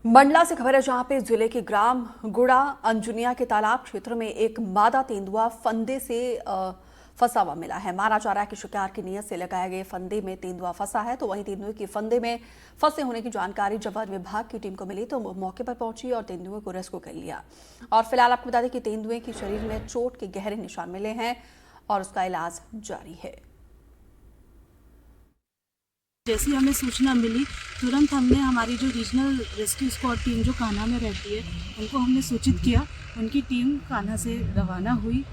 मंडला से खबर है जहां पे जिले के ग्राम गुड़ा अंजुनिया के तालाब क्षेत्र में एक मादा तेंदुआ फंदे से फंसा हुआ मिला है। माना जा रहा है कि शिकार की नीयत से लगाए गए फंदे में तेंदुआ फंसा है। तो वहीं तेंदुए के फंदे में फंसे होने की जानकारी जब वन विभाग की टीम को मिली तो मौके पर पहुंची और तेंदुए को रेस्क्यू कर लिया। और फिलहाल आपको बता दें कि तेंदुए के शरीर में चोट के गहरे निशान मिले हैं और उसका इलाज जारी है। जैसी हमें सूचना मिली तुरंत हमने हमारी जो रीजनल रेस्क्यू स्क्वाड टीम जो कान्हा में रहती है उनको हमने सूचित किया। उनकी टीम कान्हा से रवाना हुई।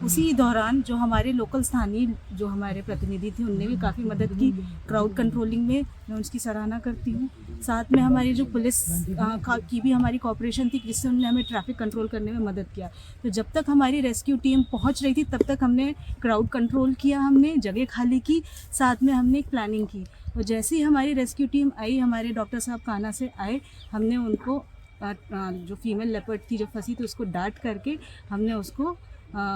उसी दौरान जो हमारे लोकल स्थानीय जो हमारे प्रतिनिधि थे उनने भी काफ़ी मदद की क्राउड कंट्रोलिंग में। मैं उसकी सराहना करती हूँ। साथ में हमारी जो पुलिस की भी हमारी कॉपरेशन थी जिससे उन्होंने हमें ट्रैफिक कंट्रोल करने में मदद किया। तो जब तक हमारी रेस्क्यू टीम पहुँच रही थी तब तक हमने क्राउड कंट्रोल किया, हमने जगह खाली की, साथ में हमने एक प्लानिंग की। और जैसे ही हमारी रेस्क्यू टीम आई, हमारे डॉक्टर साहब कान्हा से आए, हमने उनको जो फीमेल लेपर्ड थी जो फंसी थी उसको डांट करके हमने उसको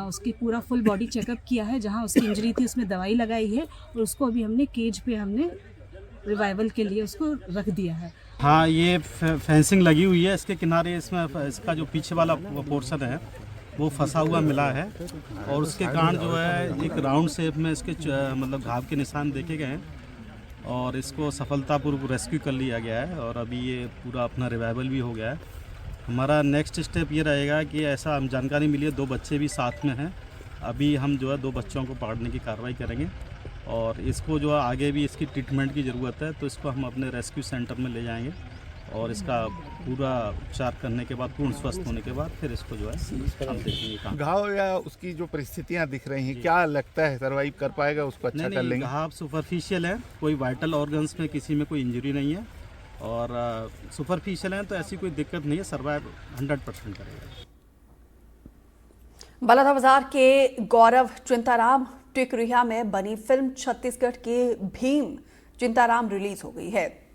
उसकी पूरा फुल बॉडी चेकअप किया है। जहां उसकी इंजरी थी उसमें दवाई लगाई है और उसको अभी हमने केज पे हमने रिवाइवल के लिए उसको रख दिया है। हाँ, ये फेंसिंग लगी हुई है इसके किनारे। इसमें इसका जो पीछे वाला पोर्शन है वो फंसा हुआ मिला है और उसके कारण जो है एक राउंड शेप में इसके मतलब घाव के निशान देखे गए हैं और इसको सफलतापूर्वक रेस्क्यू कर लिया गया है और अभी ये पूरा अपना रिवाइवल भी हो गया है। हमारा नेक्स्ट स्टेप ये रहेगा कि ऐसा हम जानकारी मिली है 2 बच्चे भी साथ में हैं। अभी हम जो है 2 बच्चों को पकड़ने की कार्रवाई करेंगे और इसको जो है आगे भी इसकी ट्रीटमेंट की ज़रूरत है तो इसको हम अपने रेस्क्यू सेंटर में ले जाएंगे और इसका पूरा उपचार करने के बाद पूर्ण स्वस्थ होने के बाद फिर इसको जो है हम देखेंगे। घाव या उसकी जो परिस्थितियां दिख रही हैं, क्या लगता है सर्वाइव कर पाएगा, उसको अच्छा कर लेंगे? घाव सुपरफिशियल है, कोई वाइटल ऑर्गन्स में किसी में कोई इंजरी नहीं है और सुपरफिशियल है तो ऐसी कोई दिक्कत नहीं है, सर्वाइव 100% करेगा। बलौदाबाजार के गौरव चिंताराम टिकरिहा में बनी फिल्म छत्तीसगढ़ के भीम चिंताराम रिलीज हो गई है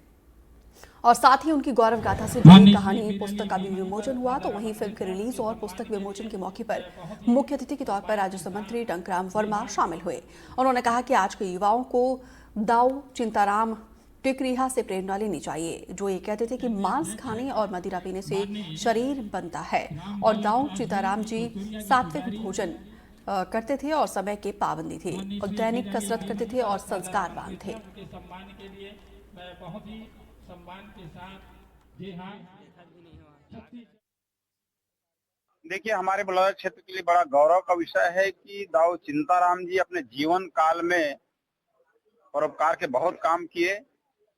और साथ ही उनकी गौरव गाथा से जुड़ी कहानी पुस्तक का भी विमोचन हुआ। तो वहीं फिल्म के रिलीज और पुस्तक विमोचन के मौके पर मुख्य अतिथि के तौर पर राजस्व मंत्री टंकराम वर्मा शामिल हुए। उन्होंने कहा कि आज के युवाओं को दाऊ चिंताराम टिकरिहा से प्रेरणा लेनी चाहिए, जो ये कहते थे कि मांस खाने और मदिरा पीने से शरीर बनता है। और दाऊ चिंताराम जी सात्विक भोजन करते थे और समय के पाबंदी थे और दैनिक कसरत करते थे और संस्कारवान थे। सम्मान के साथ जी हाँ। देखिए, हमारे बलौदा क्षेत्र के लिए बड़ा गौरव का विषय है कि दाऊ चिंताराम जी अपने जीवन काल में परोपकार के बहुत काम किए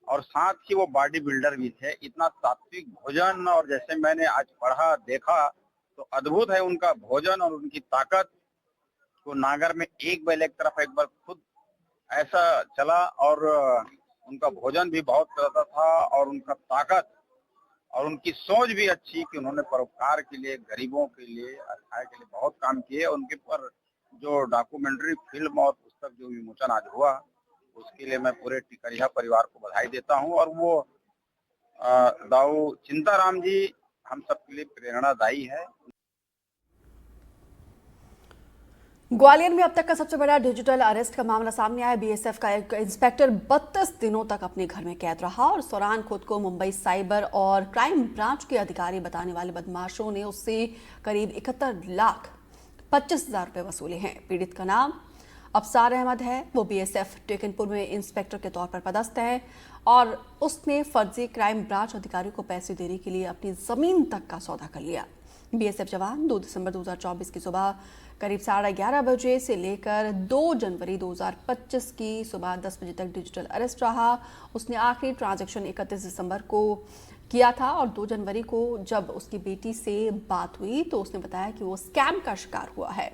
और साथ ही वो बॉडी बिल्डर भी थे। इतना सात्विक भोजन और जैसे मैंने आज पढ़ा देखा तो अद्भुत है उनका भोजन और उनकी ताकत। तो नागर में एक बैल एक तरफ एक बार खुद ऐसा चला और उनका भोजन भी बहुत करता था और उनका ताकत और उनकी सोच भी अच्छी कि उन्होंने परोपकार के लिए, गरीबों के लिए, असहाय के लिए बहुत काम किए। उनके पर जो डॉक्यूमेंट्री फिल्म और पुस्तक जो विमोचन आज हुआ उसके लिए मैं पूरे टिकरिहा परिवार को बधाई देता हूं। और वो दाऊ चिंताराम जी हम सबके लिए प्रेरणादायी है। ग्वालियर में अब तक का सबसे बड़ा डिजिटल अरेस्ट का मामला सामने आया। बीएसएफ का एक इंस्पेक्टर 32 दिनों तक अपने घर में कैद रहा और इस दौरान खुद को मुंबई साइबर और क्राइम ब्रांच के अधिकारी बताने वाले बदमाशों ने उससे करीब 71,25,000 रुपए वसूले हैं। पीड़ित का नाम अफसार अहमद है। वो बीएसएफ टेकनपुर में इंस्पेक्टर के तौर पर पदस्थ है और उसने फर्जी क्राइम ब्रांच अधिकारियों को पैसे देने के लिए अपनी जमीन तक का सौदा कर लिया। बीएसएफ जवान 2 दिसंबर 2024 की सुबह करीब 11:30 बजे से लेकर 2 जनवरी 2025 की सुबह 10 बजे तक डिजिटल अरेस्ट रहा। उसने आखिरी ट्रांजैक्शन 31 दिसंबर को किया था और 2 जनवरी को जब उसकी बेटी से बात हुई तो उसने बताया कि वो स्कैम का शिकार हुआ है।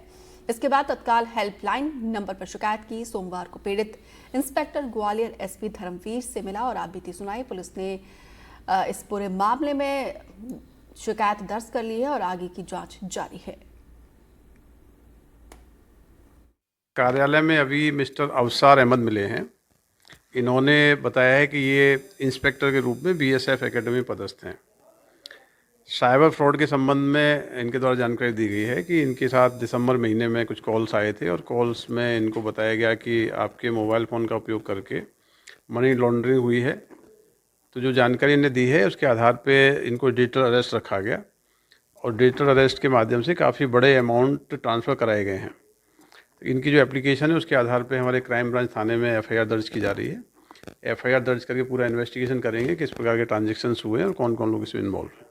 इसके बाद तत्काल हेल्पलाइन नंबर पर शिकायत की। सोमवार को पीड़ित इंस्पेक्टर ग्वालियर एसपी धर्मवीर से मिला और आपबीती सुनाई। पुलिस ने इस पूरे मामले में शिकायत दर्ज कर ली है और आगे की जांच जारी है। कार्यालय में अभी मिस्टर अफसार अहमद मिले हैं। इन्होंने बताया है कि ये इंस्पेक्टर के रूप में बीएसएफ एकेडमी में पदस्थ हैं। साइबर फ्रॉड के संबंध में इनके द्वारा जानकारी दी गई है कि इनके साथ दिसंबर महीने में कुछ कॉल्स आए थे और कॉल्स में इनको बताया गया कि आपके मोबाइल फ़ोन का उपयोग करके मनी लॉन्ड्रिंग हुई है तो जो जानकारी इन्हें दी है उसके आधार पे इनको डिजिटल अरेस्ट रखा गया और डिजिटल अरेस्ट के माध्यम से काफ़ी बड़े अमाउंट ट्रांसफ़र कराए गए हैं। इनकी जो एप्लीकेशन है उसके आधार पे हमारे क्राइम ब्रांच थाने में एफआईआर दर्ज की जा रही है। एफआईआर दर्ज करके पूरा इन्वेस्टिगेशन करेंगे किस प्रकार के ट्रांजैक्शंस हुए हैं और कौन कौन लोग इसमें इन्वॉल्व हैं।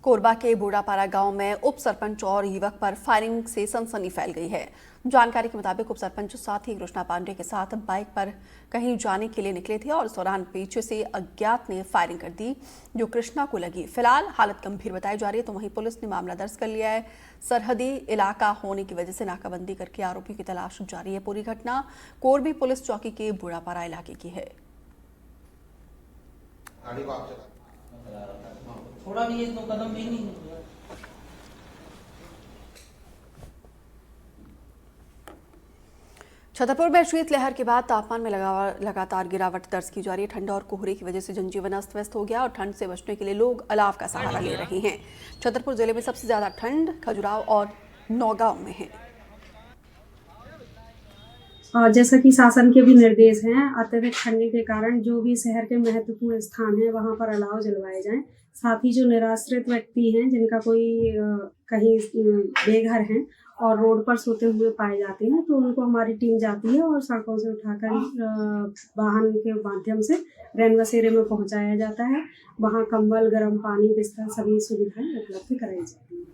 कोरबा के बूढ़ापारा गांव में उप सरपंच और युवक पर फायरिंग से सनसनी फैल गई है। जानकारी के मुताबिक उप सरपंच साथी कृष्णा पांडे के साथ बाइक पर कहीं जाने के लिए निकले थे और इस दौरान पीछे से अज्ञात ने फायरिंग कर दी जो कृष्णा को लगी। फिलहाल हालत गंभीर बताई जा रही है, तो वहीं पुलिस ने मामला दर्ज कर लिया है। सरहदी इलाका होने की वजह से नाकाबंदी करके आरोपी की तलाश जारी है। पूरी घटना कोरबी पुलिस चौकी के बूढ़ापारा इलाके की है। थोड़ा भी 1-2 कदम भी नहीं निकला। छतरपुर में शीतलहर के बाद तापमान में लगातार गिरावट दर्ज की जा रही है। ठंड और कोहरे की वजह से जनजीवन अस्त व्यस्त हो गया और ठंड से बचने के लिए लोग अलाव का सहारा ले रहे हैं। छतरपुर जिले में सबसे ज्यादा ठंड खजुराहो और नौगांव में है। और जैसा कि शासन के भी निर्देश हैं, अत्यधिक ठंडी के कारण जो भी शहर के महत्वपूर्ण स्थान हैं वहां पर अलाव जलवाए जाएं। साथ ही जो निराश्रित व्यक्ति हैं जिनका कोई कहीं बेघर हैं और रोड पर सोते हुए पाए जाते हैं तो उनको हमारी टीम जाती है और सड़कों से उठाकर वाहन के माध्यम से रैन बसेरे में पहुंचाया जाता है। वहां कंबल, गर्म पानी, बिस्तर सभी सुविधाएं उपलब्ध कराई जाती हैं।